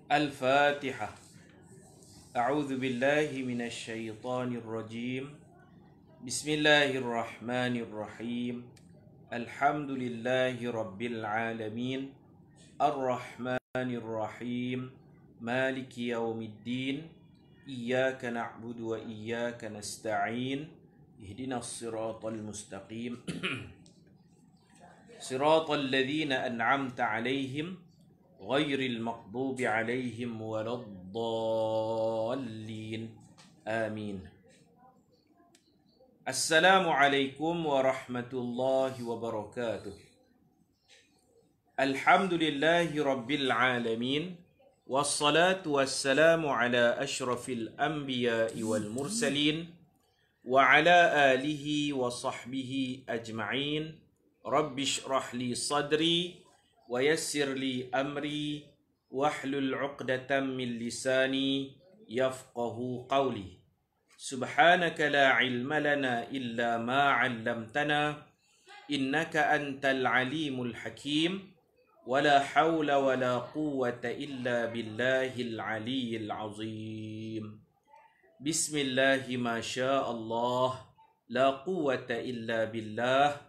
الفاتحة. أعوذ بالله من الشيطان الرجيم. بسم الله الرحمن الرحيم. الحمد لله رب العالمين الرحمن الرحيم مالك يوم الدين إياك نعبد وإياك نستعين اهدنا الصراط المستقيم صراط الذين أنعمت عليهم غير المغضوب عليهم ولا الضالين آمين. السلام عليكم ورحمة الله وبركاته. الحمد لله رب العالمين والصلاة والسلام على أشرف الأنبياء والمرسلين وعلى آله وصحبه أجمعين. رب اشرح لي صدري ويسر لي أمري واحلل عقدة من لساني يفقه قولي. سبحانك لا علم لنا إلا ما علمتنا إنك أنت العليم الحكيم ولا حول ولا قوة إلا بالله العلي العظيم. بسم الله ما شاء الله لا قوة إلا بالله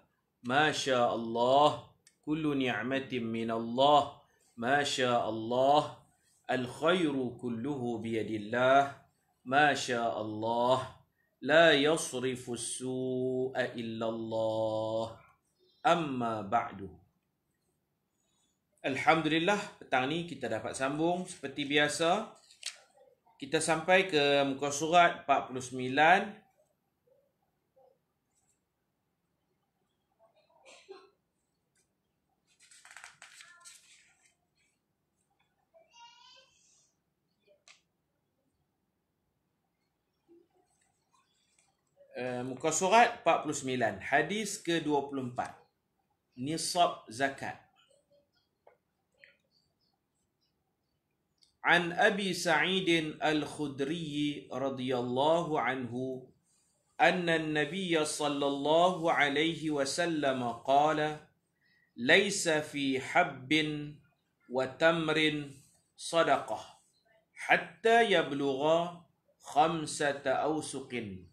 ما شاء الله كل نعمة من الله ما شاء الله الخير كله بيد الله ما شاء الله لا يصرف السوء إلا الله أما بعد. Alhamdulillah, petang ni kita dapat sambung seperti biasa. Kita sampai ke muka surat 49. Muka surat 49, hadis ke-24, nisab zakat. An Abi Sa'id al-Khudri radhiyallahu anhu anna an-nabiy sallallahu alaihi wasallam qala laysa fi habbin wa tamrin sadaqah hatta yablugha khamsata awsuqin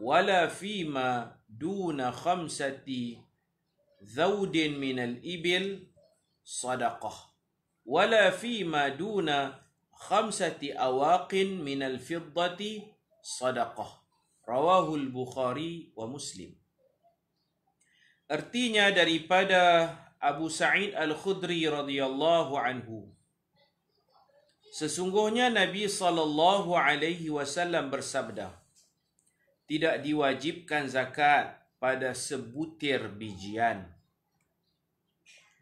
ولا فيما دون 5 ذود من الإبل صدقة ولا فيما دون 5 أواق من الفضة صدقة. رواه البخاري ومسلم. Artinya daripada Abu Sa'id al-Khudri radhiyallahu anhu, sesungguhnya Nabi sallallahu alaihi wasallam bersabda, tidak diwajibkan zakat pada sebutir bijian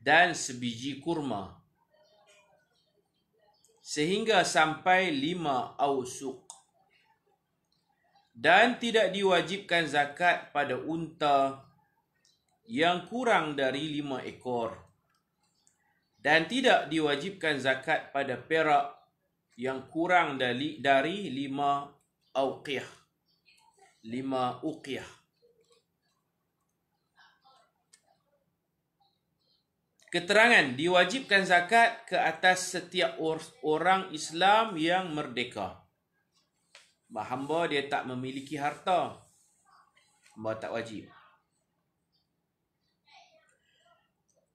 dan sebiji kurma sehingga sampai 5 ausuk, dan tidak diwajibkan zakat pada unta yang kurang dari 5 ekor, dan tidak diwajibkan zakat pada perak yang kurang dari 5 auqiyah. 5 uqiyah. Keterangan diwajibkan zakat ke atas setiap orang Islam yang merdeka. Hamba dia tak memiliki harta, hamba tak wajib.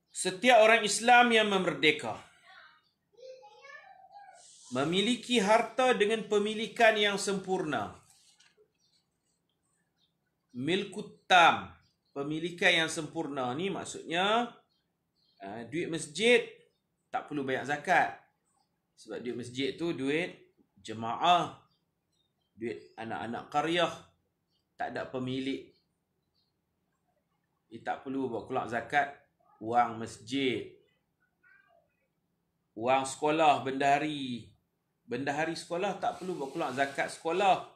Setiap orang Islam yang merdeka memiliki harta dengan pemilikan yang sempurna. Milkut tam, pemilikan yang sempurna ni maksudnya duit masjid tak perlu bayar zakat. Sebab duit masjid tu duit jemaah, duit anak-anak qaryah, tak ada pemilik. Dia tak perlu buat keluar zakat. Wang masjid, wang sekolah, bendahari sekolah tak perlu buat keluar zakat sekolah.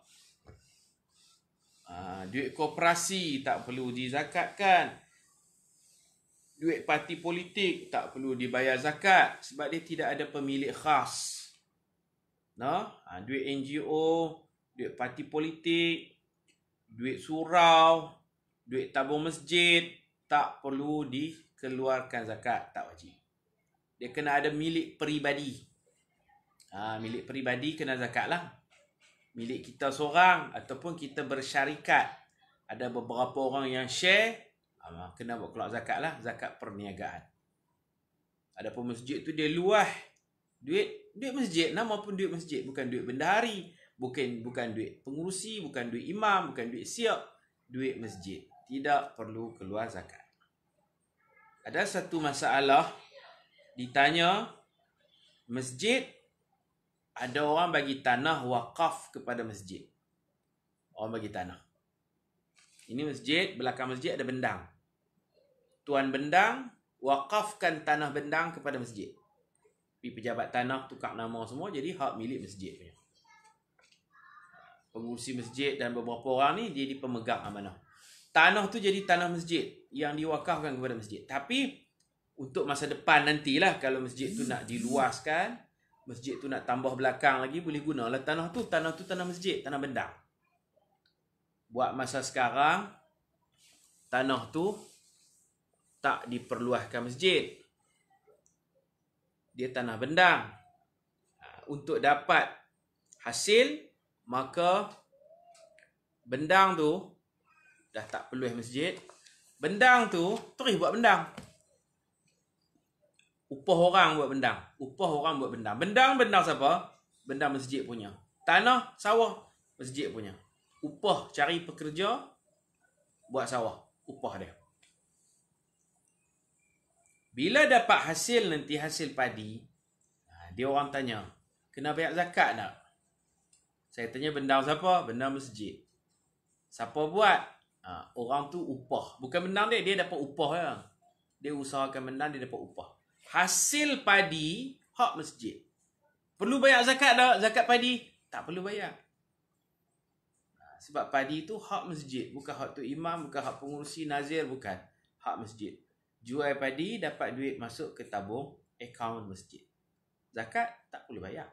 Duit koperasi tak perlu dizakatkan. Duit parti politik tak perlu dibayar zakat sebab dia tidak ada pemilik khas. Duit NGO, duit parti politik, duit surau, duit tabung masjid tak perlu dikeluarkan zakat, tak wajib. Dia kena ada milik peribadi. Milik peribadi kena zakat lah. Milik kita seorang ataupun kita bersyarikat, ada beberapa orang yang share, kena buat keluar zakat lah, zakat perniagaan. Adapun masjid tu dia luah duit masjid, nama pun duit masjid, bukan duit bendahari, bukan duit pengurusi, bukan duit imam, bukan duit siap, duit masjid. Tidak perlu keluar zakat. Ada satu masalah, ditanya masjid, ada orang bagi tanah wakaf kepada masjid. Orang bagi tanah. Ini masjid, belakang masjid ada bendang. Tuan bendang wakafkan tanah bendang kepada masjid. Tapi pejabat tanah tukar nama semua, jadi hak milik masjid punya. Pengurusi masjid dan beberapa orang ni jadi pemegang amanah. Tanah tu jadi tanah masjid yang diwakafkan kepada masjid. Tapi untuk masa depan nantilah, kalau masjid tu nak diluaskan, masjid tu nak tambah belakang lagi, boleh gunalah tanah tu tanah masjid, tanah bendang. Buat masa sekarang, tanah tu tak diperluaskan masjid. Dia tanah bendang. Untuk dapat hasil, maka bendang tu dah tak perlu masjid. Bendang tu terus buat bendang. Upah orang buat bendang. Bendang siapa? Bendang masjid punya. Tanah, sawah, masjid punya. Upah cari pekerja, buat sawah. Upah dia. Bila dapat hasil nanti, hasil padi, dia orang tanya, kena bayar zakat tak? Saya tanya, bendang siapa? Bendang masjid. Siapa buat? Orang tu upah. Bukan bendang dia dapat upah ya. Dia usahakan bendang, dia dapat upah. Hasil padi, hak masjid. Perlu bayar zakat tak? Zakat padi? Tak perlu bayar. Sebab padi tu hak masjid. Bukan hak tu imam, bukan hak pengurusi, nazir, bukan. Hak masjid. Jual padi, dapat duit masuk ke tabung akaun masjid. Zakat tak perlu bayar.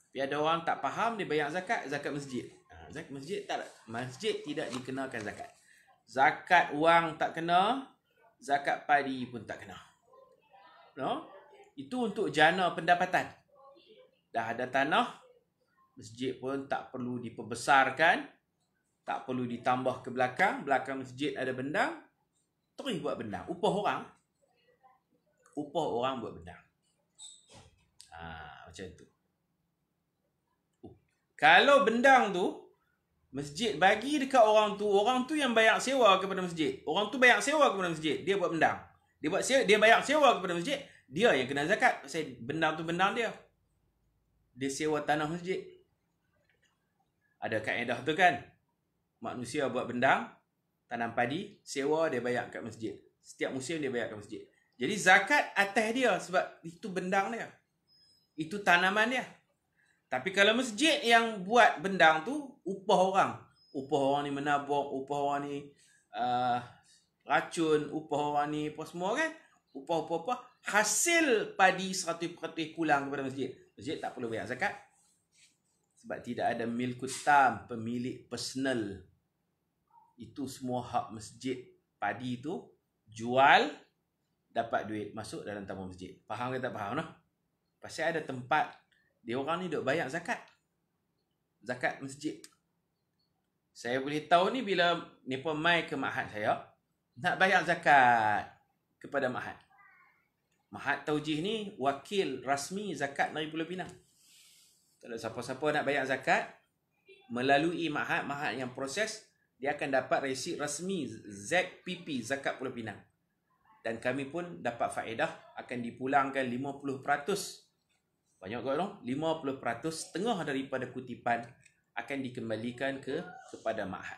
Tapi ada orang tak faham, dia bayar zakat masjid. Zakat masjid tak, masjid tidak dikenakan zakat. Zakat wang tak kena, zakat padi pun tak kena. No? Itu untuk jana pendapatan. Dah ada tanah, masjid pun tak perlu diperbesarkan, tak perlu ditambah ke belakang. Belakang masjid ada bendang, terus buat bendang. Upah orang buat bendang. Macam tu. Kalau bendang tu masjid bagi dekat orang tu yang bayar sewa kepada masjid. Orang tu bayar sewa kepada masjid, dia buat bendang. Dia bayar sewa kepada masjid, dia yang kena zakat. Pasal bendang tu bendang dia. Dia sewa tanah masjid. Ada kaedah tu kan. Manusia buat bendang, tanam padi, sewa dia bayar kat masjid. Setiap musim dia bayar kat masjid. Jadi zakat atas dia sebab itu bendang dia. Itu tanaman dia. Tapi kalau masjid yang buat bendang tu, upah orang. Upah orang ni menabung, upah orang ni racun, upah orang ni apa semua kan. Upah. Hasil padi 100% pulang kepada masjid. Masjid tak perlu bayar zakat. Sebab tidak ada milkut tam, pemilik personal. Itu semua hak masjid. Padi tu jual, dapat duit masuk dalam tabung masjid. Faham ke tak faham? No? Pasal ada tempat dia orang ni duk bayar zakat. Zakat masjid. Saya boleh tahu ni bila mereka mai ke ma'had saya, nak bayar zakat kepada ma'had. Ma'had Taujih ni wakil rasmi zakat dari Pulau Pinang. Kalau siapa-siapa nak bayar zakat melalui ma'had yang proses, dia akan dapat resit rasmi ZPP, Zakat Pulau Pinang. Dan kami pun dapat faedah, akan dipulangkan 50%. Banyak kot dong, 50%, setengah daripada kutipan akan dikembalikan kepada ma'had.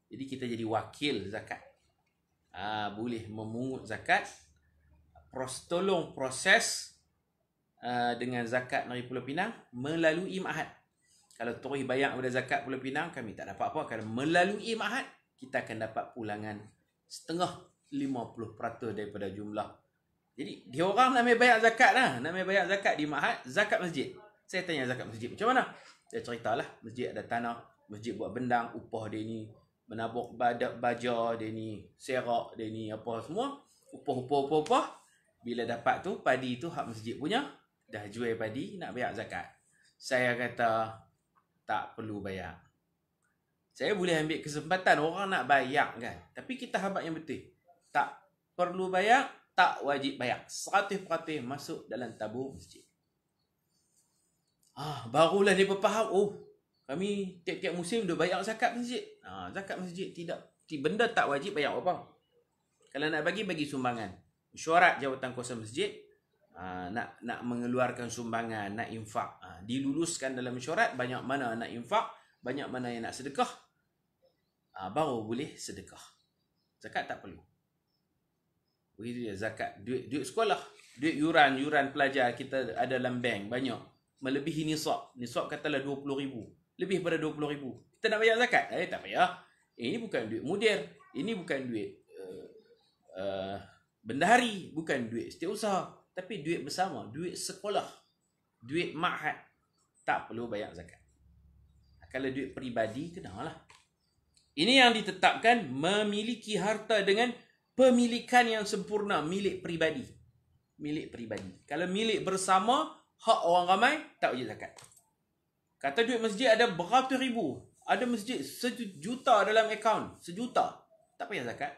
Jadi kita jadi wakil zakat. Boleh memungut zakat, tolong proses dengan zakat dari Pulau Pinang melalui ma'had. Kalau terus bayar kepada zakat Pulau Pinang, kami tak dapat apa. Kalau melalui ma'had, kita akan dapat pulangan setengah 50% daripada jumlah. Jadi dia orang nak bayar zakat lah. Nak bayar zakat di ma'had, zakat masjid. Saya tanya zakat masjid macam mana? Dia ceritalah, masjid ada tanah, masjid buat bendang, upah dia ni menabuk baja, dia ni serak, dia ni apa semua. Upah. Bila dapat tu, padi tu hak masjid punya. dah jual padi, nak bayar zakat. Saya kata, tak perlu bayar. Saya boleh ambil kesempatan orang nak bayar kan. Tapi kita habaq yang betul. Tak perlu bayar, tak wajib bayar. 100% masuk dalam tabung masjid. Barulah dia berfaham, oh, kami tiap-tiap musim dah bayar zakat masjid. Zakat masjid tidak, benda tak wajib bayar apa. Kalau nak bagi sumbangan. Mesyuarat jawatan kuasa masjid, nak mengeluarkan sumbangan, nak infak. Diluluskan dalam mesyuarat, banyak mana nak infak, banyak mana yang nak sedekah. Baru boleh sedekah. Zakat tak perlu. Begitu dia zakat. Duit sekolah, duit yuran pelajar kita ada dalam bank banyak. Melebihi nisab. Nisab katalah 20,000. Lebih pada 20,000. Kita nak bayar zakat? Tak payah. Ini bukan duit mudir. Ini bukan duit bendahari. Bukan duit setiausaha. Tapi duit bersama. Duit sekolah. Duit ma'had. Tak perlu bayar zakat. Kalau duit peribadi, kenalah. Ini yang ditetapkan memiliki harta dengan pemilikan yang sempurna. Milik peribadi. Milik peribadi. Kalau milik bersama, hak orang ramai, tak wajib zakat. Kata duit masjid ada beratus ribu. Ada masjid 1 juta dalam akaun. 1 juta. Tak payah zakat.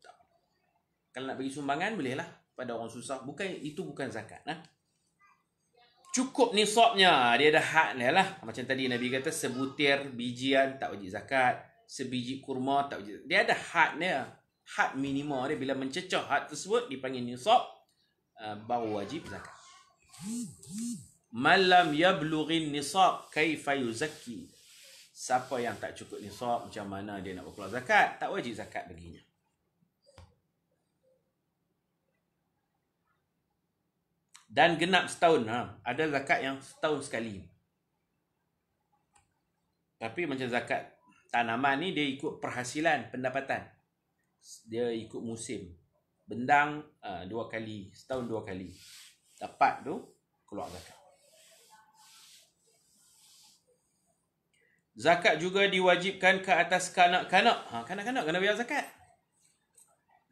Tak. Kalau nak bagi sumbangan, bolehlah. Pada orang susah. Itu bukan zakat. Cukup nisabnya. Dia ada had dia lah. Macam tadi Nabi kata, sebutir bijian tak wajib zakat. Sebiji kurma tak wajib zakat. Dia ada had dia. Had minima dia. Bila mencecah had tersebut, dipanggil nisab. Baru wajib zakat. Malam yablughin nisab kaifa yuzakki. Siapa yang tak cukup nisab, macam mana dia nak berkeluar zakat? Tak wajib zakat baginya. Dan genap setahun. Ada zakat yang setahun sekali. Tapi macam zakat tanaman ni, dia ikut perhasilan, pendapatan. Dia ikut musim. Bendang 2 kali. Setahun 2 kali. Dapat tu, keluar zakat. Zakat juga diwajibkan ke atas kanak-kanak. Kanak-kanak kena bayar zakat.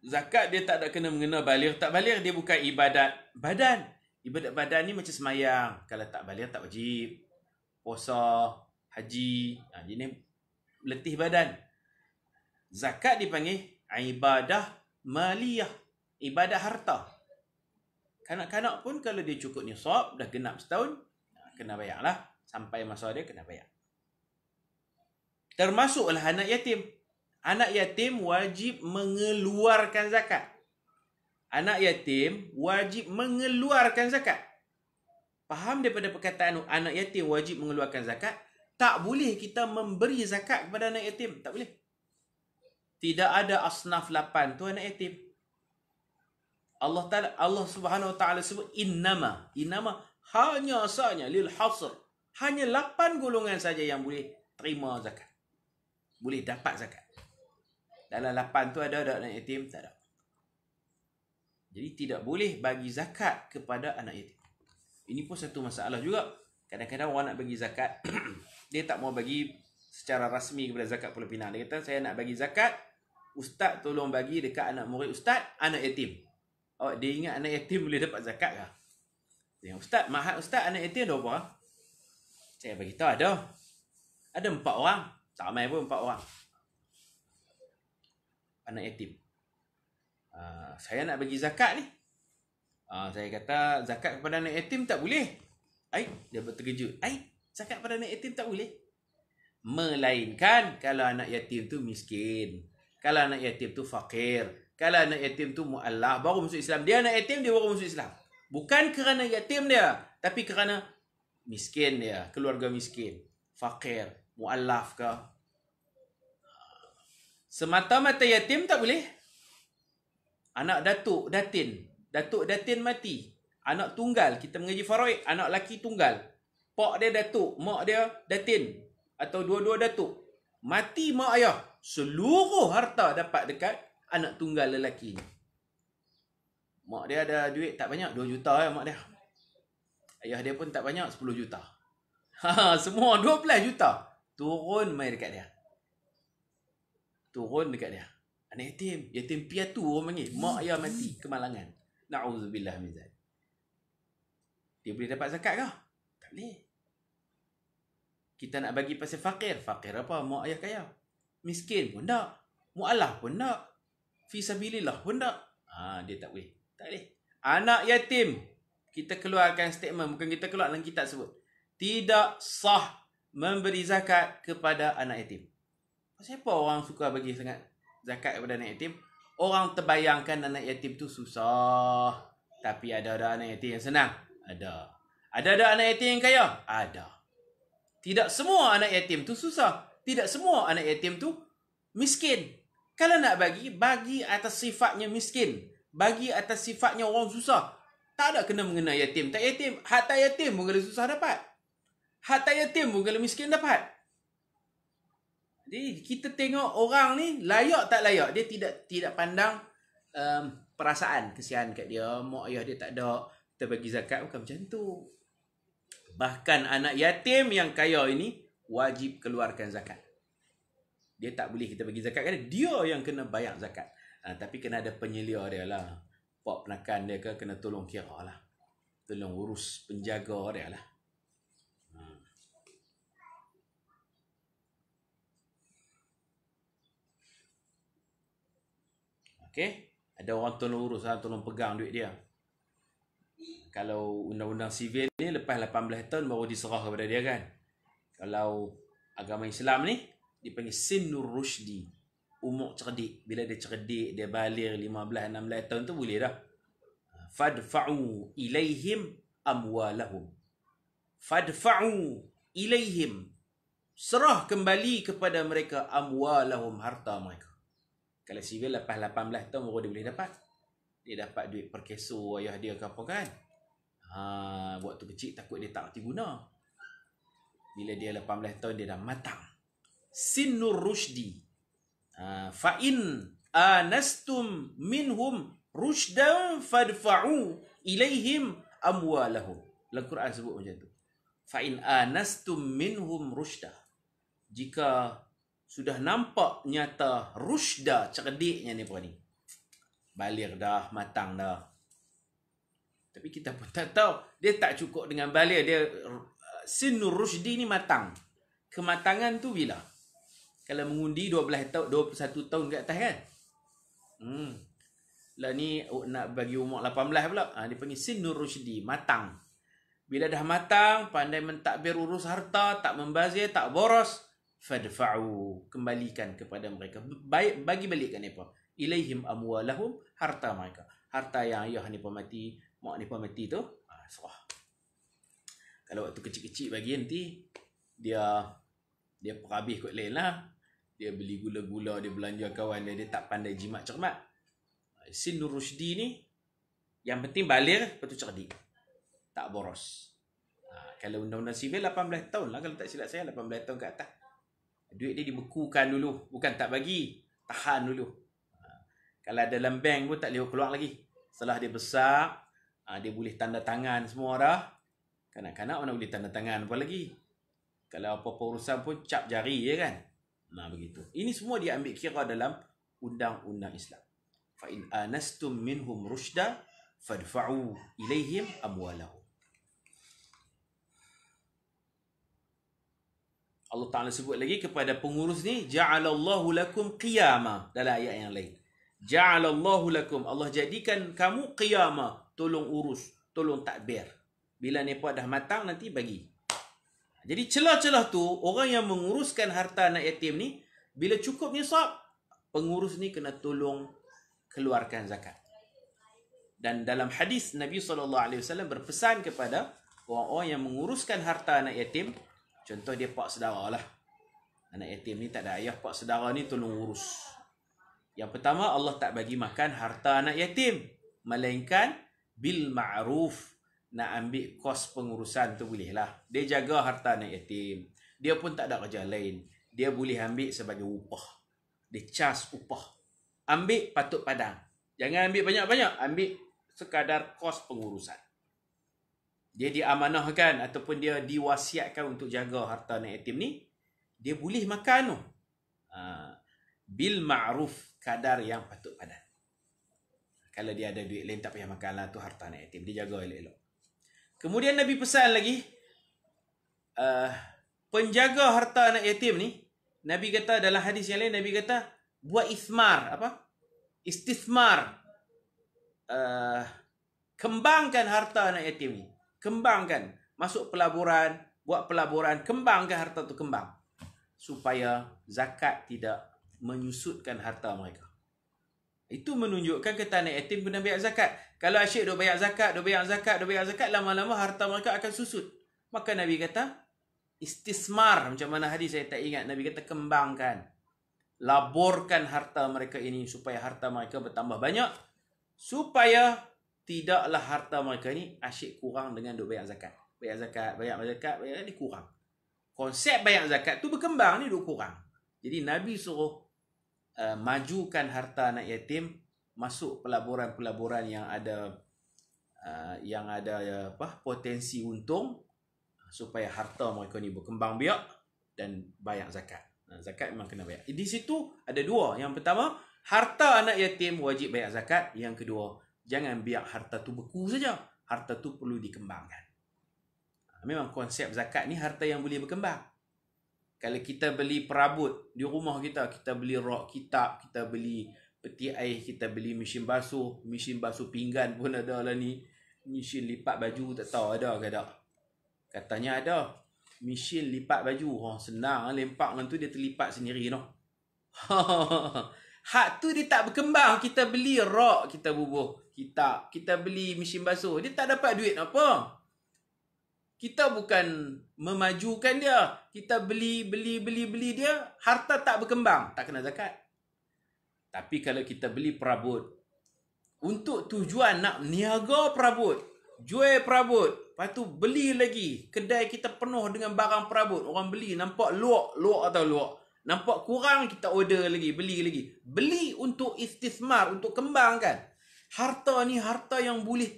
Zakat dia tak ada kena mengena baligh. Tak baligh dia bukan ibadat badan. Ibadat badan ni macam semayang. Kalau tak baligh tak wajib. Puasa, haji. Ini letih badan. Zakat dipanggil ibadah maliyah. Ibadah harta. Kanak-kanak pun kalau dia cukup nisab, dah genap setahun, kena bayarlah. Sampai masa dia kena bayar. Termasuklah anak yatim. Anak yatim wajib mengeluarkan zakat. Anak yatim wajib mengeluarkan zakat. Faham daripada perkataan anak yatim wajib mengeluarkan zakat? Tak boleh kita memberi zakat kepada anak yatim. Tak boleh. Tidak ada asnaf 8 tu anak yatim. Allah Subhanahu Wa Taala sebut innama hanya sahaja lil hasr. Hanya 8 golongan saja yang boleh terima zakat. Boleh dapat zakat. Dalam 8 tu ada anak yatim? Tak ada. Jadi tidak boleh bagi zakat kepada anak yatim. Ini pun satu masalah juga. Kadang-kadang orang nak bagi zakat, dia tak mau bagi secara rasmi kepada zakat Pulau Pinang. Dia kata, saya nak bagi zakat, ustaz tolong bagi dekat anak murid ustaz, anak yatim. Dia ingat anak yatim boleh dapat zakat kah? Ustaz, mahal ustaz, anak yatim ada berapa? Saya bagi tahu ada. Ada 4 orang. Tak ramai pun 4 orang. Anak yatim. Saya nak bagi zakat ni. Saya kata zakat kepada anak yatim tak boleh. Dia terkejut. Zakat kepada anak yatim tak boleh. Melainkan kalau anak yatim tu miskin. Kalau anak yatim tu fakir. Kalau anak yatim tu mu'allaf, baru masuk Islam. Dia anak yatim, dia baru masuk Islam. Bukan kerana yatim dia, tapi kerana miskin dia, keluarga miskin, fakir, mu'allaf ke. Semata-mata yatim tak boleh. Anak datuk datin mati. Anak tunggal, kita mengaji faraid, anak laki tunggal. Pak dia datuk, mak dia datin. Atau dua-dua datuk. Mati mak ayah. Seluruh harta dapat dekat anak tunggal lelaki ni. Mak dia ada duit tak banyak, 2 juta mak dia. Ayah dia pun tak banyak, 10 juta. Semua 12 juta. Turun mai dekat dia. Turun dekat dia. Anak yatim. Yatim piatu orang panggil. Mak ayah mati. Kemalangan. Na'udzubillah min zalik. dia boleh dapat zakat ke? Tak boleh. Kita nak bagi pasal fakir. Fakir apa? Mak ayah kaya. Miskin pun tak. Mu'alaf pun tak. Fisabilillah pun tak. Dia tak boleh. Tak boleh. Anak yatim. Kita keluarkan statement. Bukan kita keluar dalam kitab sebut. Tidak sah memberi zakat kepada anak yatim. Pasal apa orang suka bagi sangat zakat kepada anak yatim? Orang terbayangkan anak yatim tu susah. Tapi ada anak yatim yang senang? Ada. Ada anak yatim yang kaya? Ada. Tidak semua anak yatim tu susah. Tidak semua anak yatim tu miskin. Kalau nak bagi atas sifatnya miskin. Bagi atas sifatnya orang susah. Tak ada kena mengenai yatim. Tak yatim. Hatta yatim pun kalau susah dapat. Hatta yatim pun kalau miskin dapat. Jadi kita tengok orang ni layak tak layak. Dia tidak pandang perasaan. Kesian kat dia. Mak ayah dia tak ada. Kita bagi zakat bukan macam tu. Bahkan anak yatim yang kaya ini wajib keluarkan zakat. Dia tak boleh kita bagi zakat kerana dia yang kena bayar zakat. Tapi kena ada penyelia dia lah. Pak penakan dia ke kena tolong kira lah. Tolong urus penjaga dia lah. Okey. Ada orang tolong urus lah, tolong pegang duit dia. Kalau undang-undang sivil ni lepas 18 tahun baru diserah kepada dia kan. Kalau agama Islam ni dipanggil Sinnur Rushdi. Umur cerdik. Bila dia cerdik, dia baligh 15-16 tahun tu boleh dah. Fadfa'u ilaihim amwalahum. Fadfa'u ilaihim. Serah kembali kepada mereka amwalahum, harta mereka. Kalau sivil lepas 18 tahun baru dia boleh dapat. Dia dapat duit perkeso ayah dia ke apa kan. Waktu kecil takut dia tak reti guna. Bila dia 18 tahun dia dah matang. Sinnur Rushdi. Fa'in anastum minhum rushdan fadfa'u ilaihim amwalahum. Dalam Quran sebut macam tu. Fa'in anastum minhum rushda. Jika sudah nampak nyata rushda, cerdiknya ni ni. Baligh dah, matang dah. Tapi kita pun tak tahu. Dia tak cukup dengan baligh. Dia Sinnur Rushdi ni matang. Kematangan tu bila? Kalau mengundi 12 tahun, 21 tahun ke atas kan? Lah ni nak bagi umur 18 pula. Dia panggil Sinnur Rushdi, matang. Bila dah matang, pandai mentadbir urus harta, tak membazir, tak boros, fadfa'u, kembalikan kepada mereka. Bagi balikkan apa? Ilaihim amwalahum, harta mereka. Harta yang ayah ni pun mati, mak ni pun mati tu, serah. Kalau waktu kecil-kecil bagi nanti, dia perhabis kot lain lah. Dia beli gula-gula, dia belanja kawan dia, dia tak pandai jimat cermat. Sinnur Rushdi ni, yang penting baligh, lepas tu cerdik. Tak boros. Kalau undang-undang sivil 18 tahun lah, kalau tak silap saya 18 tahun ke atas. Duit dia dibekukan dulu, bukan tak bagi, tahan dulu. Kalau ada dalam bank pun tak boleh keluar lagi. Setelah dia besar, dia boleh tanda tangan semua dah. Kanak-kanak mana boleh tanda tangan apa lagi. Kalau apa-apa urusan pun cap jari je kan. Begitu. Ini semua dia ambil kira dalam undang-undang Islam. Fa in anastum minhum rushda fadfa'u ilaihim amwalahum. Allah Ta'ala sebut lagi kepada pengurus ni, ja'alallahu lakum qiyama, dalam ayat yang lain. Ja'alallahu lakum, Allah jadikan kamu qiyama, tolong urus, tolong takbir. Bila mereka dah matang nanti bagi. Jadi celah-celah tu, orang yang menguruskan harta anak yatim ni, bila cukup nisab, pengurus ni kena tolong keluarkan zakat. Dan dalam hadis Nabi SAW berpesan kepada orang-orang yang menguruskan harta anak yatim. Contoh dia pak saudara lah. Anak yatim ni tak ada ayah, pak saudara ni tolong urus. Yang pertama, Allah tak bagi makan harta anak yatim. Melainkan bil ma'ruf. Nak ambil kos pengurusan tu boleh lah. Dia jaga harta anak yatim. Dia pun tak ada kerja lain. Dia boleh ambil sebagai upah. Dia cas upah. Ambil patut padang. Jangan ambil banyak-banyak. Ambil sekadar kos pengurusan. Dia diamanahkan ataupun dia diwasiatkan untuk jaga harta anak yatim ni, dia boleh makan tu. Bil ma'ruf, kadar yang patut padan. Kalau dia ada duit lain tak payah makan lah, tu harta anak yatim, dia jaga elok-elok. Kemudian Nabi pesan lagi, penjaga harta anak yatim ni, Nabi kata dalam hadis yang lain, Nabi kata buat ismar, istismar, kembangkan harta anak yatim ni, kembangkan, masuk pelaburan, buat pelaburan, kembangkan harta tu, kembang, supaya zakat tidak menyusutkan harta mereka. Itu menunjukkan kata anak yatim kena bayar zakat. Kalau asyik duk bayar zakat, lama-lama harta mereka akan susut. Maka Nabi kata istismar, macam mana hadis saya tak ingat. Nabi kata kembangkan, laburkan harta mereka ini supaya harta mereka bertambah banyak, supaya tidaklah harta mereka ni asyik kurang dengan duk bayar zakat. Bayar zakat, ni kurang. Konsep bayar zakat tu berkembang, ni duk kurang. Jadi Nabi suruh majukan harta anak yatim, masuk pelaburan-pelaburan yang ada potensi untung, supaya harta mereka ni berkembang biak dan bayar zakat. Zakat memang kena bayar. Di situ ada dua. Yang pertama, harta anak yatim wajib bayar zakat. Yang kedua, jangan biar harta tu beku saja. Harta tu perlu dikembangkan. Memang konsep zakat ni harta yang boleh berkembang. Kalau kita beli perabot di rumah kita, kita beli rak kitab, kita beli peti air, kita beli mesin basuh pinggan pun ada lah ni. Mesin lipat baju tak tahu ada ke tak. Katanya ada. Mesin lipat baju. Senang lempak dengan tu dia terlipat sendiri noh. Hak tu dia tak berkembang. Kita beli rak, kita bubuh kitab, kita beli mesin basuh, dia tak dapat duit apa. Kita bukan memajukan dia. Kita beli dia, harta tak berkembang, tak kena zakat. Tapi kalau kita beli perabot untuk tujuan nak niaga perabot, jual perabot, lepas tu beli lagi, kedai kita penuh dengan barang perabot, orang beli nampak luak, nampak kurang, kita order lagi, beli lagi. Beli untuk istismar, untuk kembangkan. Harta ni harta yang boleh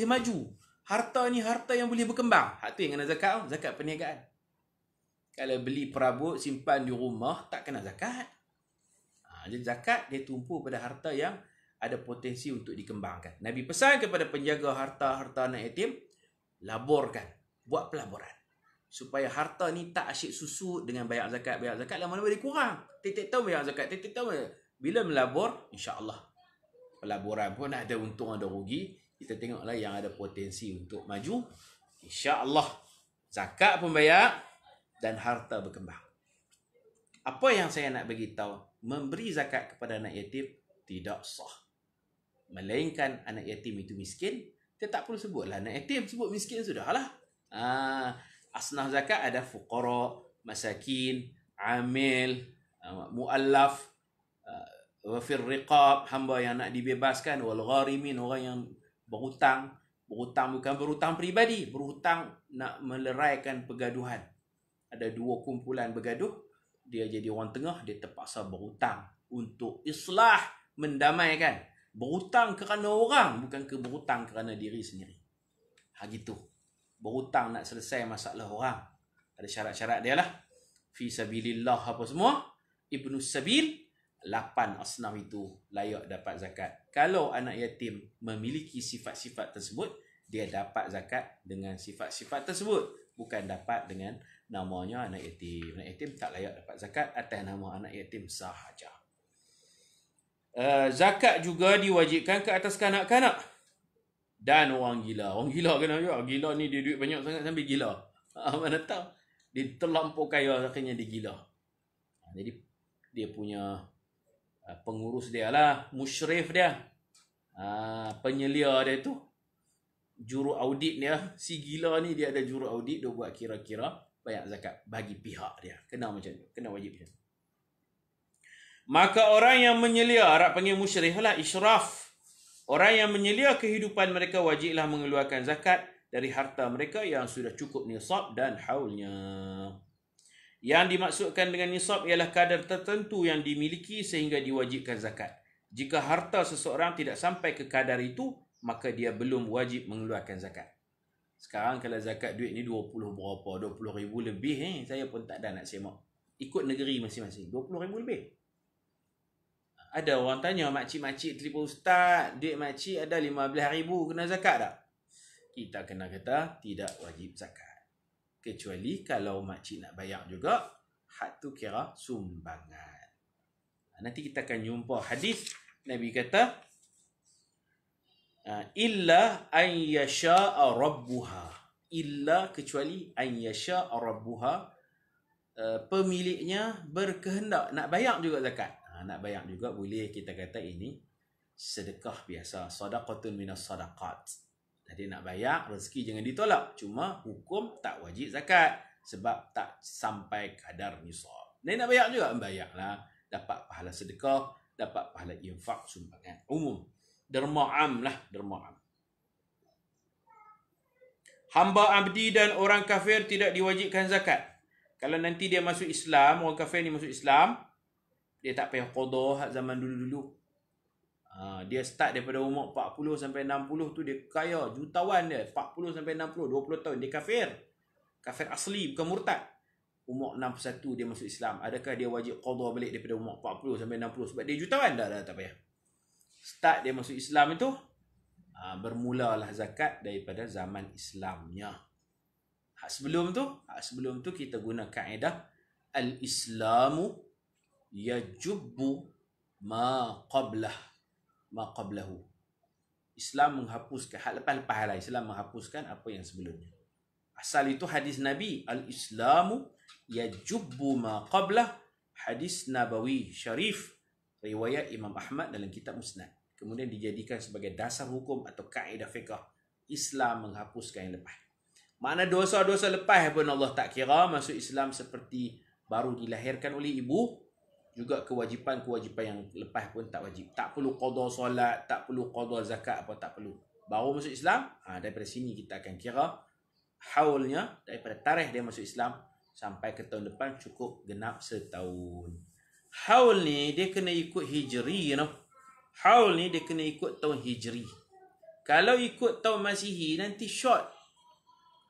maju. Harta ni harta yang boleh berkembang. Hak tu yang kena zakat, zakat perniagaan. Kalau beli perabot simpan di rumah, tak kena zakat. Jadi zakat dia tumpu pada harta yang ada potensi untuk dikembangkan. Nabi pesan kepada penjaga harta anak yatim, laburkan, buat pelaburan. Supaya harta ni tak asyik susut dengan bayar zakat, lama-lama dia kurang. Tiap-tiap tahun bayar zakat, bila melabur, insya-Allah pelaburan pun ada untung ada rugi. Kita tengoklah yang ada potensi untuk maju. InsyaAllah zakat pun bayar dan harta berkembang. Apa yang saya nak bagi tahu, memberi zakat kepada anak yatim tidak sah. Melainkan anak yatim itu miskin, dia tak perlu sebutlah anak yatim, sebut miskin sudahlah. Asnaf zakat ada fuqara, masakin, amil, muallaf, wafir riqab, hamba yang nak dibebaskan, wal gharimin, orang yang berhutang bukan berhutang peribadi, berhutang nak meleraikan pergaduhan. Ada dua kumpulan bergaduh, dia jadi orang tengah, dia terpaksa berhutang untuk islah, mendamaikan. Berhutang kerana orang, bukan berhutang kerana diri sendiri. Gitu. Berhutang nak selesai masalah orang. Ada syarat-syarat dia lah. Fi sabilillah apa semua. Ibnu Sabil, 8 asnaf itu layak dapat zakat. Kalau anak yatim memiliki sifat-sifat tersebut, dia dapat zakat dengan sifat-sifat tersebut. Bukan dapat dengan namanya anak yatim. Anak yatim tak layak dapat zakat atas nama anak yatim sahaja. Zakat juga diwajibkan ke atas kanak-kanak dan orang gila. Orang gila kena juga. Gila ni dia duit banyak sangat sampai gila. Mana tahu. Dia terlampau kaya akhirnya dia gila. Jadi dia punya pengurus dia lah, musyrif dia, penyelia dia tu, juru audit dia, si gila ni dia ada juru audit, dia buat kira-kira bayar zakat bagi pihak dia. Kena macam tu, kena wajib macam tu. Maka orang yang menyelia, Arab panggil musyrif lah, israf. Orang yang menyelia kehidupan mereka wajiblah mengeluarkan zakat dari harta mereka yang sudah cukup nisab dan haulnya. Yang dimaksudkan dengan nisab ialah kadar tertentu yang dimiliki sehingga diwajibkan zakat. Jika harta seseorang tidak sampai ke kadar itu, maka dia belum wajib mengeluarkan zakat. Sekarang kalau zakat duit ni 20 berapa, 20 ribu lebih, saya pun tak ada nak semak. Ikut negeri masing-masing, 20 ribu lebih. Ada orang tanya, makcik-makcik telefon ustaz, duit makcik ada 15 ribu, kena zakat tak? kita kena kata tidak wajib zakat. Kecuali kalau makcik nak bayar juga, hak tu kira sumbangan. Nanti kita akan jumpa hadis Nabi kata illa an yasha'a rabbuha, illa kecuali an yasha'a rabbuha, pemiliknya berkehendak nak bayar juga zakat. Nak bayar juga boleh kita kata ini sedekah biasa, sadaqatun minas sadaqat. Jadi nak bayar, rezeki jangan ditolak. Cuma hukum tak wajib zakat sebab tak sampai kadar nisab. Dan nak bayar juga, bayarlah. Dapat pahala sedekah, dapat pahala infak sumbangan umum. Derma'am lah, derma'am. Hamba abdi dan orang kafir tidak diwajibkan zakat. Kalau nanti dia masuk Islam, orang kafir ni masuk Islam, dia tak payah qada zaman dulu-dulu. Dia start daripada umur 40 sampai 60 tu dia kaya, jutawan dia. 40 sampai 60, 20 tahun dia kafir. Kafir asli, bukan murtad. Umur 61 dia masuk Islam. Adakah dia wajib qada balik daripada umur 40 sampai 60 sebab dia jutawan? Dah tak payah. Start dia masuk Islam itu, bermulalah zakat daripada zaman Islamnya. Hak sebelum tu kita guna kaedah al-Islamu yajubbu ma qablahu. Islam menghapuskan, hak lepas-lepas lah, Islam menghapuskan apa yang sebelumnya. Asal itu hadis Nabi, al-Islamu yajubbu ma qablah, hadis Nabawi Syarif, riwayat Imam Ahmad dalam kitab Musnad. Kemudian dijadikan sebagai dasar hukum atau kaedah fiqh. Islam menghapuskan yang lepas. Mana dosa-dosa lepas pun Allah tak kira masuk Islam seperti baru dilahirkan oleh ibu. Juga kewajipan-kewajipan yang lepas pun tak wajib. Tak perlu qada solat, tak perlu qada zakat, apa tak perlu. Baru masuk Islam, daripada sini kita akan kira haulnya daripada tarikh dia masuk Islam sampai ke tahun depan cukup genap setahun. Haul ni dia kena ikut hijri, Haul ni dia kena ikut tahun hijri. Kalau ikut tahun Masihi nanti short.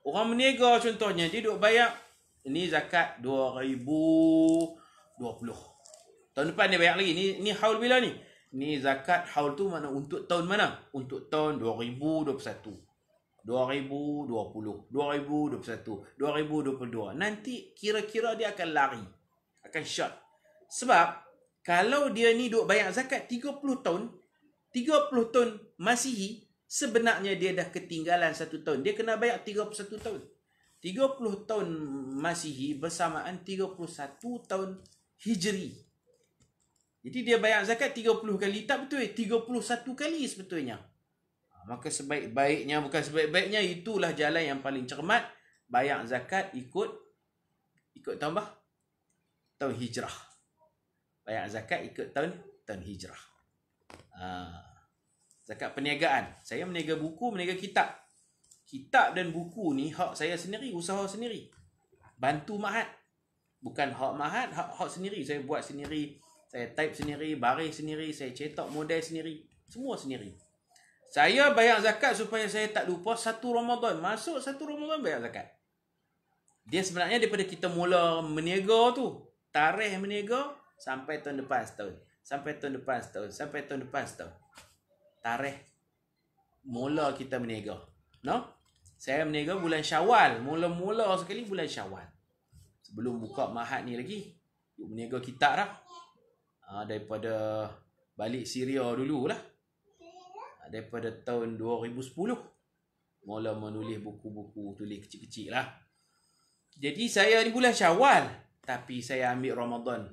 Orang berniaga contohnya, dia duk bayar ini zakat 2020. Tahun depan dia bayar lagi. Ni haul bila ni? Ni zakat haul tu mana untuk tahun mana? Untuk tahun 2021. 2020, 2021, 2022. Nanti kira-kira dia akan lari. Akan short. Sebab kalau dia ni duk bayar zakat 30 tahun Masihi, sebenarnya dia dah ketinggalan 1 tahun. Dia kena bayar 31 tahun. 30 tahun Masihi bersamaan 31 tahun Hijri. Jadi dia bayar zakat 30 kali. Tak betul, 31 kali sebetulnya. Maka sebaik-baiknya, bukan sebaik-baiknya, itulah jalan yang paling cermat. Bayar zakat ikut tahun apa? Tahun hijrah. Bayar zakat ikut tahun hijrah. Zakat perniagaan. Saya meniaga buku, meniaga kitab. Kitab dan buku ni hak saya sendiri, usaha sendiri. Bantu Mahat. Bukan hak Mahat, hak sendiri. Saya buat sendiri. Saya type sendiri, baris sendiri, saya cetak model sendiri. Semua sendiri. Saya bayar zakat supaya saya tak lupa 1 Ramadan. Masuk 1 Ramadan bayar zakat. Dia sebenarnya daripada kita mula meniaga tu. Tarikh meniaga sampai tahun depan setahun. Sampai tahun depan setahun. Sampai tahun depan setahun. Tarikh mula kita meniaga. Saya meniaga bulan Syawal. Mula-mula sekali bulan Syawal. Sebelum buka Mahat ni lagi. Meniaga kitab dah. Daripada balik Syria dululah. Daripada tahun 2010. Mula menulis buku-buku tulis kecil-kecil lah. Jadi saya ni bulan Syawal. Tapi saya ambil Ramadan.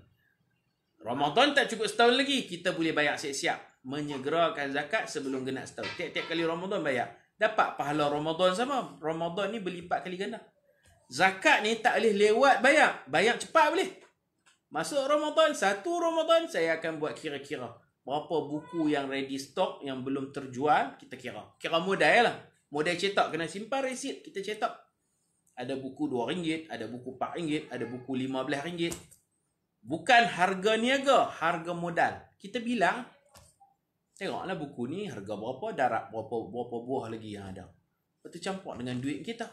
Ramadan tak cukup setahun lagi. Kita boleh bayar siap-siap. Menyegerakan zakat sebelum genap setahun. Tiap-tiap kali Ramadan bayar. Dapat pahala Ramadan sama. Ramadan ni berlipat kali ganda. Zakat ni tak boleh lewat bayar. Bayar cepat boleh. Masuk Ramadan, 1 Ramadan saya akan buat kira-kira. Berapa buku yang ready stock, yang belum terjual, kita kira. Kira modal lah. Modal cetak, kena simpan resit, kita cetak. Ada buku RM2, ada buku RM4, ada buku RM15. Bukan harga niaga, harga modal. Kita bilang, tengoklah buku ni harga berapa, darab berapa buah lagi yang ada. Lepas tu campur dengan duit kita.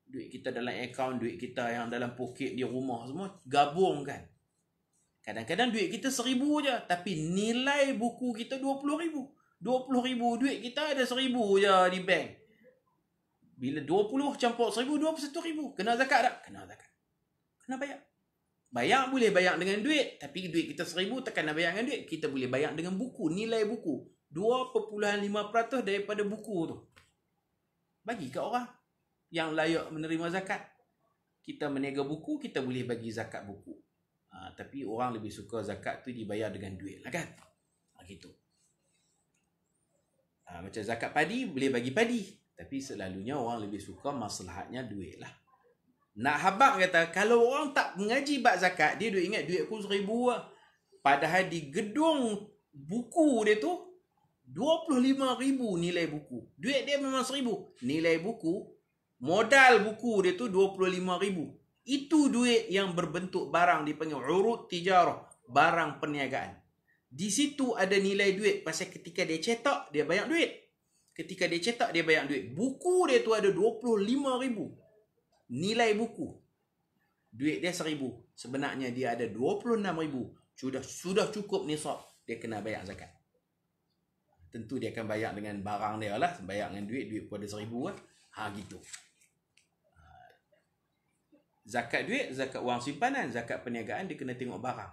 Duit kita dalam akaun, duit kita yang dalam poket di rumah semua, gabungkan. Kadang-kadang duit kita 1,000 je, tapi nilai buku kita 20,000. 20,000 duit kita ada 1,000 je di bank. Bila 20 campur 1000, 21,000. Kena zakat tak? Kena zakat. Kena bayar. Bayar boleh bayar dengan duit. Tapi duit kita 1000 takkan nak bayar dengan duit. Kita boleh bayar dengan buku. Nilai buku. 2.5% daripada buku tu. Bagi ke orang yang layak menerima zakat. Kita meniaga buku, kita boleh bagi zakat buku. Tapi orang lebih suka zakat tu dibayar dengan duit lah kan. Gitu. Macam zakat padi, boleh bagi padi. Tapi selalunya orang lebih suka maslahatnya duit lah. Nak habaq kata, kalau orang tak mengaji bab zakat, dia ingat duit aku 1000 lah. Padahal di gedung buku dia tu, 25,000 nilai buku. Duit dia memang 1000. Nilai buku, modal buku dia tu 25,000. Itu duit yang berbentuk barang dipanggil urud tijarah. Barang perniagaan. Di situ ada nilai duit. Pasal ketika dia cetak, dia banyak duit. Ketika dia cetak, dia banyak duit. Buku dia tu ada 25,000. Nilai buku. Duit dia 1000. Sebenarnya dia ada 26,000. Sudah cukup nisab. Dia kena bayar zakat. Tentu dia akan bayar dengan barang dia lah. Bayar dengan duit. Duit pun ada 1000 lah. Gitu. Zakat duit, zakat wang simpanan. Zakat perniagaan, dia kena tengok barang.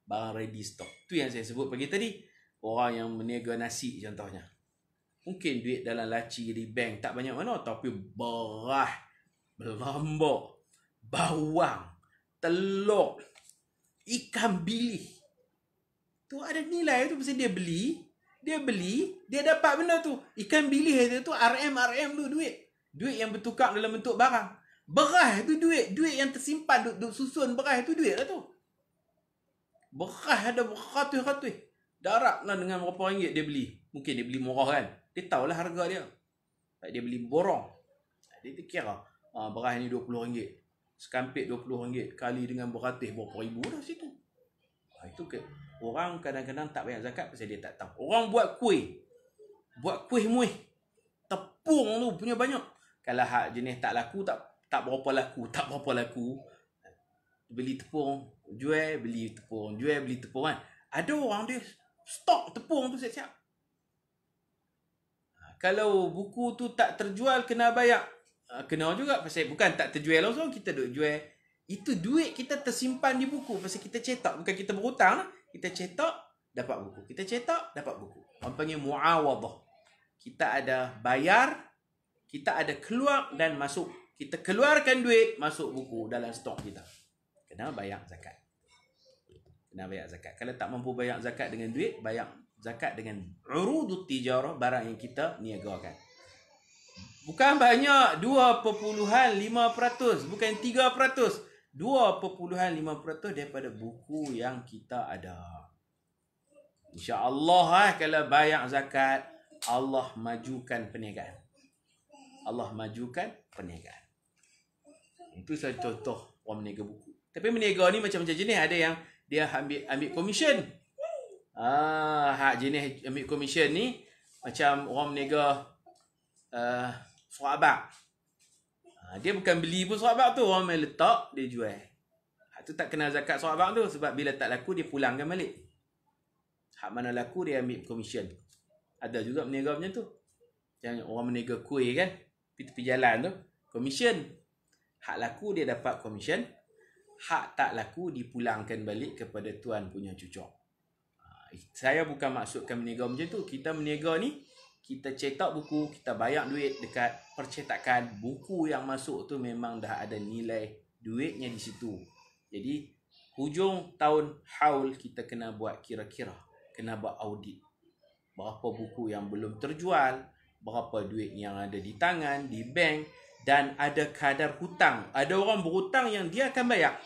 Barang ready stock. Tu yang saya sebut pagi tadi. Orang yang meniaga nasi contohnya. Mungkin duit dalam laci di bank tak banyak mana. Tapi beras, berambak, bawang, telur, ikan bilis. Tu ada nilai tu pasal dia beli, dia dapat benda tu. Ikan bilis tu RM tu duit. Duit yang bertukar dalam bentuk barang. Beras tu duit yang tersimpan duk susun beras tu duit lah tu. Beras ada beratus-ratus. Darab lah dengan berapa ringgit dia beli. Mungkin dia beli murah kan. Dia tahulah harga dia. Dia beli borong. Dia kira beras ni RM20. Sekampit RM20 kali dengan beratus berapa ribu dah situ. Itu ke orang kadang-kadang tak bayar zakat pasal dia tak tahu. Orang buat kuih. Buat kuih muih. Tepung tu punya banyak. Kalau hak jenis tak laku, tak berapa laku. Beli tepung, jual, beli tepung, jual, beli tepung kan. Ada orang dia stok tepung tu siap-siap. Kalau buku tu tak terjual, kena bayar. Kena juga pasal bukan tak terjual langsung, kita duk jual. Itu duit kita tersimpan di buku pasal kita cetak, bukan kita berhutang. Kita cetak, dapat buku. Kita cetak, dapat buku. Orang panggil muawadah. Kita ada bayar, kita ada keluar dan masuk. Kita keluarkan duit, masuk buku dalam stok kita. Kena bayar zakat. Kalau tak mampu bayar zakat dengan duit, bayar zakat dengan urudut tijarah, barang yang kita niagakan. Bukan banyak, 2.5%, bukan 3%. 2.5% daripada buku yang kita ada. InsyaAllah kalau bayar zakat, Allah majukan perniagaan. Itu satu contoh orang meniaga buku. Tapi meniaga ni macam-macam jenis. Ada yang dia ambil komisen. Hak jenis ambil komisen ni macam orang meniaga surat abang. Dia bukan beli pun surat abang tu, orang main letak, dia jual. Hak tu tak kena zakat surat abang tu sebab bila tak laku dia pulangkan balik. Hak mana laku dia ambil komisen. Ada juga meniaga macam tu. Yang orang meniaga kuih kan, tepi jalan tu, komisen. Hak laku dia dapat komisen. Hak tak laku dipulangkan balik kepada tuan punya cucuk. Saya bukan maksudkan meniaga macam tu. Kita meniaga ni, kita cetak buku, kita bayar duit dekat percetakan. Buku yang masuk tu memang dah ada nilai duitnya di situ. Jadi, hujung tahun haul kita kena buat kira-kira. Kena buat audit. Berapa buku yang belum terjual, berapa duit yang ada di tangan, di bank, dan ada kadar hutang. Ada orang berhutang yang dia akan bayar.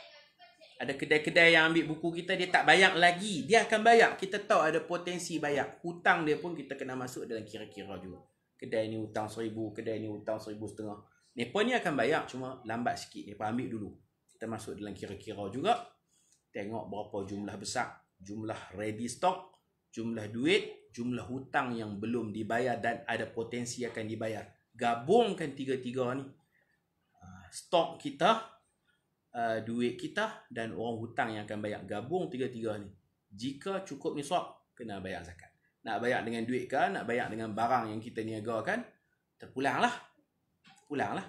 Ada kedai-kedai yang ambil buku kita, dia tak bayar lagi. Dia akan bayar. Kita tahu ada potensi bayar. Hutang dia pun kita kena masuk dalam kira-kira juga. Kedai ni hutang 1,000, kedai ni hutang 1,500. Mereka ni akan bayar, cuma lambat sikit. Mereka ambil dulu. Kita masuk dalam kira-kira juga. Tengok berapa jumlah besar. Jumlah ready stock, jumlah duit, jumlah hutang yang belum dibayar dan ada potensi akan dibayar. Gabungkan tiga-tiga ni. Stok kita, duit kita dan orang hutang yang akan bayar. Gabung tiga-tiga ni. Jika cukup nisab, kena bayar zakat. Nak bayar dengan duit ke, nak bayar dengan barang yang kita niagakan, terpulang lah. pulang lah.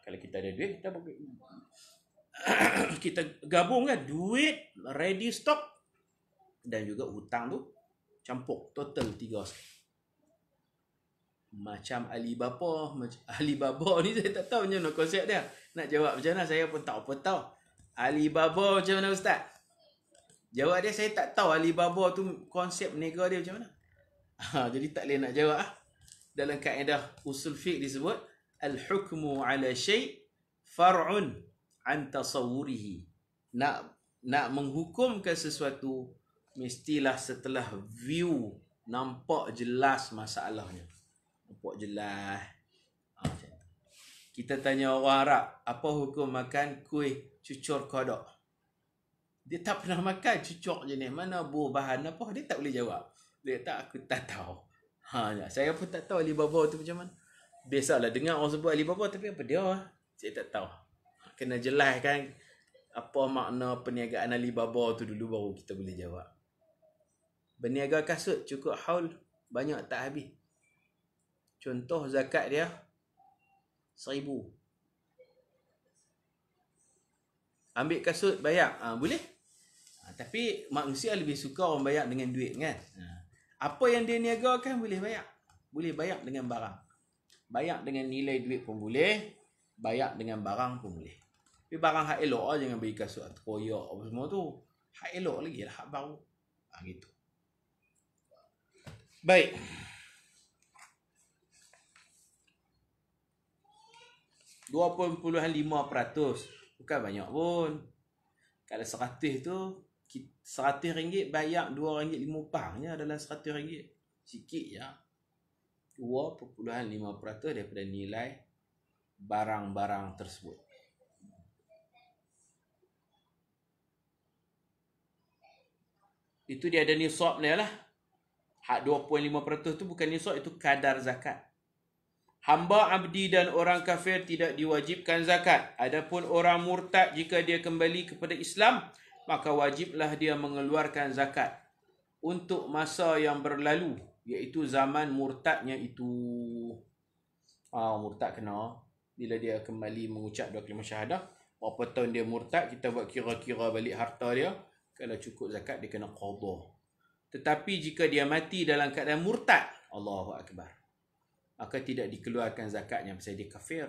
Kalau kita ada duit, kita gabungkan duit, ready stock dan juga hutang tu campur total 3 sekali. Macam Alibaba ni saya tak tahu macam mana konsep dia. Nak jawab macam mana saya pun tak apa tahu. Alibaba macam mana ustaz? Jawab dia saya tak tahu Alibaba tu konsep niaga dia macam mana. Jadi tak boleh nak jawab. Dalam kaedah usul fiqh disebut al-hukmu ala syai' far'un an tasawwurihi. Nak menghukumkan sesuatu mestilah setelah view nampak jelas masalahnya. Nampak jelas. Kita tanya orang Arab, apa hukum makan kuih cucur kodok? Dia tak pernah makan cucur jenis mana, buah bahan apa, dia tak boleh jawab. Dia tak, aku tak tahu. Saya pun tak tahu Alibaba tu macam mana. Biasalah dengar orang sebut Alibaba, tapi apa dia? Saya tak tahu. Kena jelaskan apa makna perniagaan Alibaba tu dulu baru kita boleh jawab. Berniaga kasut cukup haul, banyak tak habis. Contoh zakat dia 1,000. Ambil kasut bayar, boleh. Tapi manusia lebih suka orang bayar dengan duit kan. Apa yang dia niagakan boleh bayar. Boleh bayar dengan barang. Bayar dengan nilai duit pun boleh. Bayar dengan barang pun boleh. Tapi barang hak elok lah, jangan bagi kasut atau koyak apa semua tu. Hak elok lagi lah, hak baru. Gitu. Baik. $20.5. Bukan banyak pun. Kalau 100 tu, RM100 bayar RM2.5 je dalam RM100. Sikit je. 2.5% daripada nilai barang-barang tersebut. Itu dia ada nisab dia lah. Hak 2.5% tu bukan nisab, itu kadar zakat. Hamba abdi dan orang kafir tidak diwajibkan zakat. Adapun orang murtad jika dia kembali kepada Islam, maka wajiblah dia mengeluarkan zakat untuk masa yang berlalu, iaitu zaman murtadnya itu. Murtad kena bila dia kembali mengucap 2 kalimah syahadah. Berapa tahun dia murtad, kita buat kira-kira balik harta dia. Kalau cukup zakat, dia kena qadha. Tetapi jika dia mati dalam keadaan murtad, Allahu Akbar, maka tidak dikeluarkan zakatnya pasal dia kafir.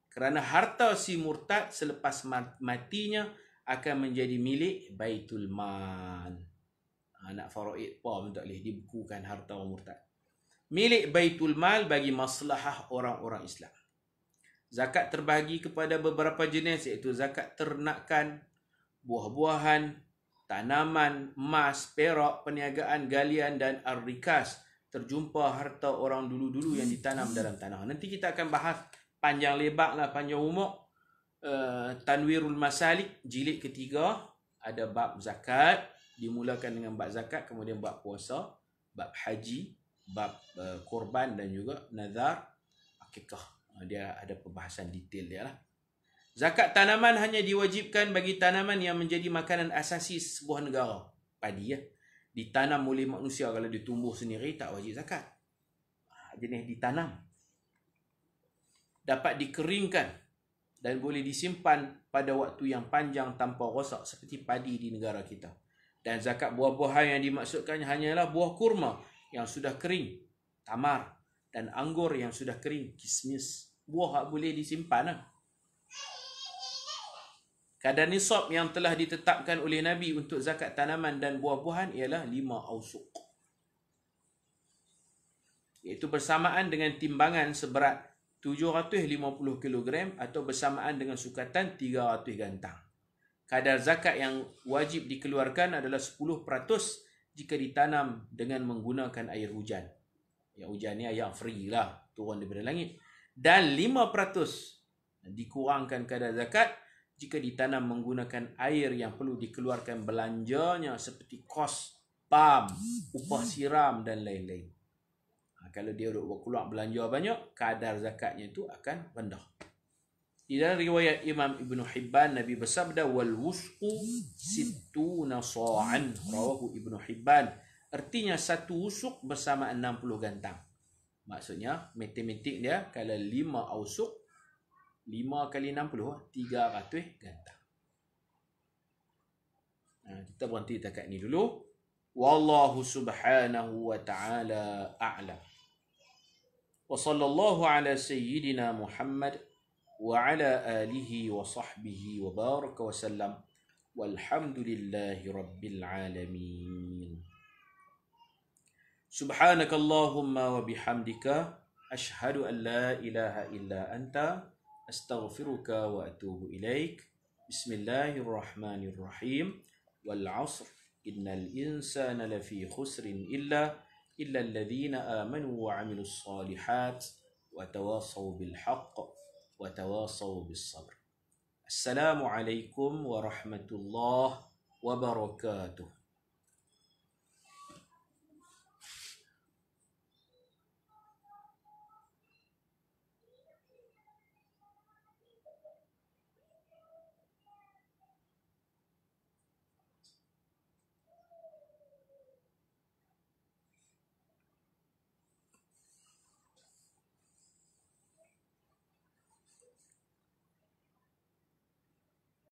Kerana harta si murtad selepas matinya akan menjadi milik Baitul Mal. Nak faraid pun tak boleh dibukukan harta orang murtad. Milik Baitul Mal bagi maslahah orang-orang Islam. Zakat terbahagi kepada beberapa jenis, iaitu zakat ternakan, buah-buahan, tanaman, emas, perak, perniagaan, galian dan ar-rikas. Terjumpa harta orang dulu-dulu yang ditanam dalam tanah. Nanti kita akan bahas panjang lebar lah, panjang umur. Tanwirul Masalik jilid ketiga, ada bab zakat, dimulakan dengan bab zakat, kemudian bab puasa, bab haji, bab korban dan juga nazar, akikah. Dia ada pembahasan detail dia lah. Zakat tanaman hanya diwajibkan bagi tanaman yang menjadi makanan asasi sebuah negara. Padi ya. Ditanam oleh manusia, kalau dia tumbuh sendiri tak wajib zakat. Jenis ditanam. Dapat dikeringkan dan boleh disimpan pada waktu yang panjang tanpa rosak seperti padi di negara kita. Dan zakat buah-buahan yang dimaksudkan hanyalah buah kurma yang sudah kering, tamar, dan anggur yang sudah kering, kismis. Buah boleh disimpan lah. Kadar nisab yang telah ditetapkan oleh Nabi untuk zakat tanaman dan buah-buahan ialah 5 ausuk. Iaitu bersamaan dengan timbangan seberat 750 kg atau bersamaan dengan sukatan 300 gantang. Kadar zakat yang wajib dikeluarkan adalah 10% jika ditanam dengan menggunakan air hujan. Yang hujan ni air free lah, turun daripada langit. Dan 5% dikurangkan kadar zakat jika ditanam menggunakan air yang perlu dikeluarkan belanjanya seperti kos, pam, upah siram dan lain-lain. Kalau dia keluar belanja banyak, kadar zakatnya itu akan rendah. Di dalam riwayat Imam Ibn Hibban, Nabi bersabda, wal wusqu sittuna sa'an, rawahu Ibn Hibban. Artinya satu wusuk bersama 60 gantang. Maksudnya matematik dia, kalau 5 ausuk 5 kali 60, 300 gantang. Kita berhenti dekat ni dulu. Wallahu subhanahu wa ta'ala a'lam. Wa sallallahu ala sayyidina Muhammad wa ala alihi wa sahbihi wa baraka wa sallam. Walhamdulillahi rabbil alamin. Subhanakallahumma wa bihamdika ashhadu an la ilaha illa anta astaghfiruka wa atubu ilaik. Bismillahirrahmanirrahim. Wal 'asr innal insana lafi khusrin illa alladhina amanu wa 'amilus solihat wa tawasaw bil haqq wa tawasaw bis sabr. Assalamualaikum warahmatullahi wabarakatuh.